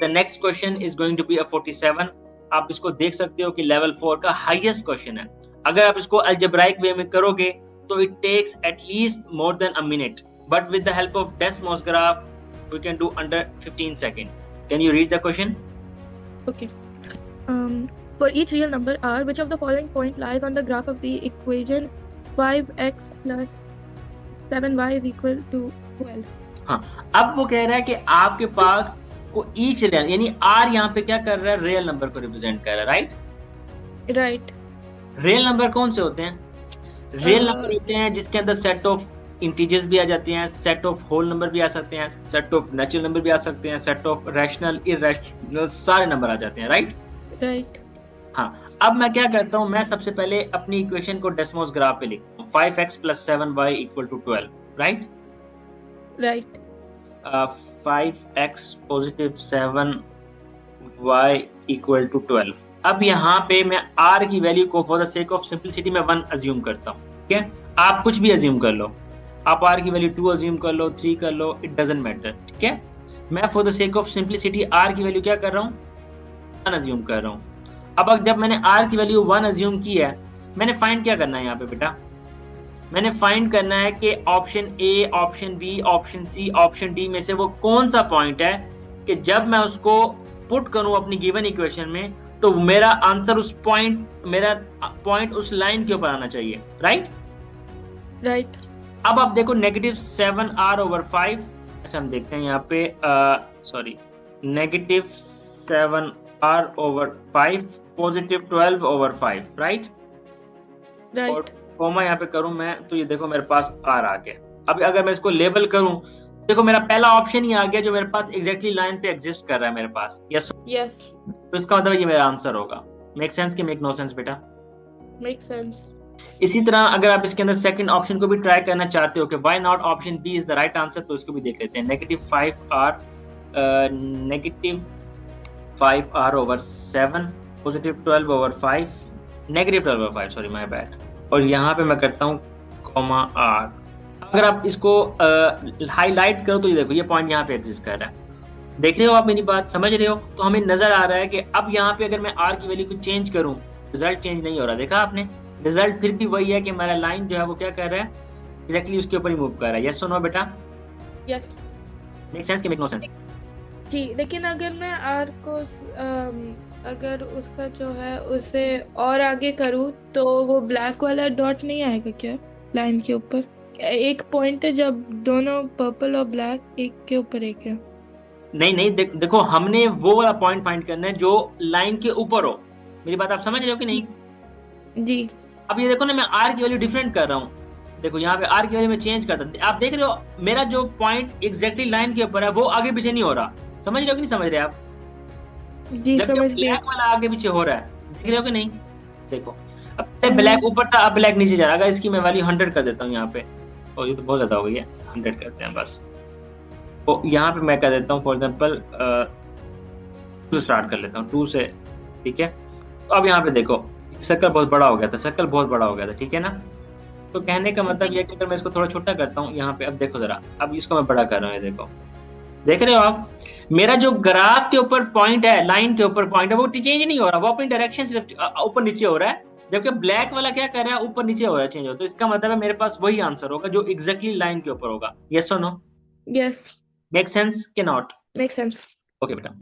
The next question is going to be a 47। आप इसको देख सकते हो कि लेवल 4 का हाईएस्ट क्वेश्चन है। अगर आप इसको अलजेब्राइक वे में करोगे तो it takes at least more than a minute, but with the help of Desmos graph we can do under 15 second. Can you read the question? Okay. For each real number r, which of the following point lies on the graph of the equation 5x plus 7y is equal to 12? हाँ, अब वो कह रहा है कि आपके पास को each real, यानी r यहाँ पे क्या कर रहा है, रियल नंबर को रिप्रेजेंट कर रहा है, राइट? Right. रियल नंबर कौन से होते हैं? रियल नंबर होते हैं जिसके अंदर सेट ऑफ इंटीजर्स भी आ जाते हैं, सेट ऑफ होल नंबर भी आ सकते हैं, सेट ऑफ नेचुरल नंबर भी आ सकते हैं, सेट ऑफ रैशनल इरैशनल सारे नंबर आ जाते हैं, राइट? Right. हाँ, अब मैं क्या करता हूँ, मैं सबसे पहले अपनी इक्वेशन को डेसमोस ग्राफ पे लिखता हूँ, 5x plus 7y equal to 12, right? Right. 5x positive 7y equal to 12। अब यहाँ पे मैं r की वैल्यू को for the sake of simplicity में 1 अज्यूम करता हूँ, ठीक है? आप कुछ भी अज्यूम कर लो, आप r की वैल्यू 2 अज्यूम कर लो, 3 कर लो, इट डजंट मैटर, ठीक है? मैं for the sake of simplicity r की वैल्यू क्या कर रहा हूँ, 1 अज्यूम कर रहा हूँ। अब जब मैंने r की वैल्यू 1 अज्यूम की है, मैंने फाइंड क्या करना है यहाँ पे बेटा? मैंने फाइंड करना है कि option A, option B, option C, option D में से वो कौन सा पॉइंट है कि जब मैं उसको पुट करूं अपनी गिवन इक्वेशन में तो मेरा आंसर उस पॉइंट, मेरा पॉइंट उस लाइन के ऊपर आना चाहिए, राइट? Right. अब आप देखो नेगेटिव 7r ओवर 5, अच्छा हम देखते हैं यहाँ पे, sorry, negative 7r over 5 positive 12 over 5, right? Right. और कॉमा यहाँ पे करूं मैं तो ये देखो मेरे पास r आ गया। अब अगर मैं इसको लेबल करूं, देखो मेरा पहला ऑप्शन ही आ गया जो मेरे पास एग्जैक्टली लाइन पे एग्जिस्ट कर रहा है मेरे पास, यस? Yes. तो इसका मतलब ये मेरा आंसर होगा। मेक सेंस कि मेक नो सेंस बेटा? Makes sense. इसी तरह अगर आप इसके अंदर सेकंड ऑप्शन को भी ट्राई करना चाहते हो कि why not option B is the right answer, तो इसको भी देख लेते हैं। Negative 5r over 7 positive 12 over 5 negative 12 over 5, sorry my bad, और यहाँ पे मैं करता हूँ कॉमा r। अगर आप इसको हाईलाइट करो तो ये देखो ये पॉइंट यहाँ पे एग्जिस्ट कर रहा है। देख रहे हो आप मेरी बात, समझ रहे हो? तो हमें नजर आ रहा है कि अब यहाँ पे अगर मैं r की वैल्यू को चेंज करूँ, रिजल्ट चेंज नहीं हो रहा। देखा आपने, रिजल्ट फिर भी वही है कि हमारा लाइन जो है वो क्या कर रहा है, एग्जैक्टली उसके ऊपर ही मूव कर रहा है। यस और नो बेटा? Yes. मेक सेंस कि मेक नो सेंस? जी, लेकिन अगर मैं r को अगर उसका जो है उसे और आगे करूँ तो वो ब्लैक वाला डॉट नहीं आएगा क्या लाइन के ऊपर? एक पॉइंट है जब दोनों पर्पल और ब्लैक एक के ऊपर एक है। नहीं, देखो हमने वो वाला पॉइंट फाइंड करना है जो लाइन के ऊपर हो। मेरी बात आप समझ रहे हो कि नहीं? जी। अब ये देखो ना, मैं r की वैल्यू डिफरेंट कर रहा हूँ। देखो यहाँ पे r की वैल्यू में चेंज करता हूँ, आप देख रहे हो मेरा जो पॉइंट एग्जैक्टली लाइन के ऊपर है वो आगे पीछे नहीं हो रहा। समझ रहे हो कि नहीं समझ रहे आप? जी जबकि समझ रही ब्लैक वाला आगे पीछे हो रहा है, देख रहे हो कि नहीं? देखो अब ब्लैक ऊपर था, अब ब्लैक नीचे जा रहा है। अगर इसकी मैं वैल्यू 100 कर देता हूँ यहाँ पे, और ये तो बहुत ज्यादा हो गई है, 100 करते हैं बस। तो यहाँ पे मैं कर देता हूँ फॉर एग्जाम्पल 2 स्टार्ट कर लेता हूँ, 2 से, ठीक है? तो अब यहाँ पे देखो सर्कल बहुत बड़ा हो गया था, सर्कल बहुत बड़ा हो गया था, ठीक है ना? तो कहने का मतलब ये कि अगर मैं इसको थोड़ा छोटा करता हूँ यहाँ पे, अब देखो जरा, अब इसको मैं बड़ा कर रहा हूँ, ये देखो, देख रहे हो आप? मेरा जो ग्राफ के ऊपर पॉइंट है, लाइन के ऊपर पॉइंट है, वो चेंज नहीं हो रहा, वो अपनी डायरेक्शन सिर्फ ऊपर नीचे हो रहा है। जबकि ब्लैक वाला क्या कर रहा है, ऊपर नीचे हो रहा है, चेंज हो। तो इसका मतलब है मेरे पास वही आंसर होगा जो एग्जैक्टली लाइन के ऊपर होगा। यस और नो? यस। मेक सेंस कि नॉट? Make sense. ओके बेटा।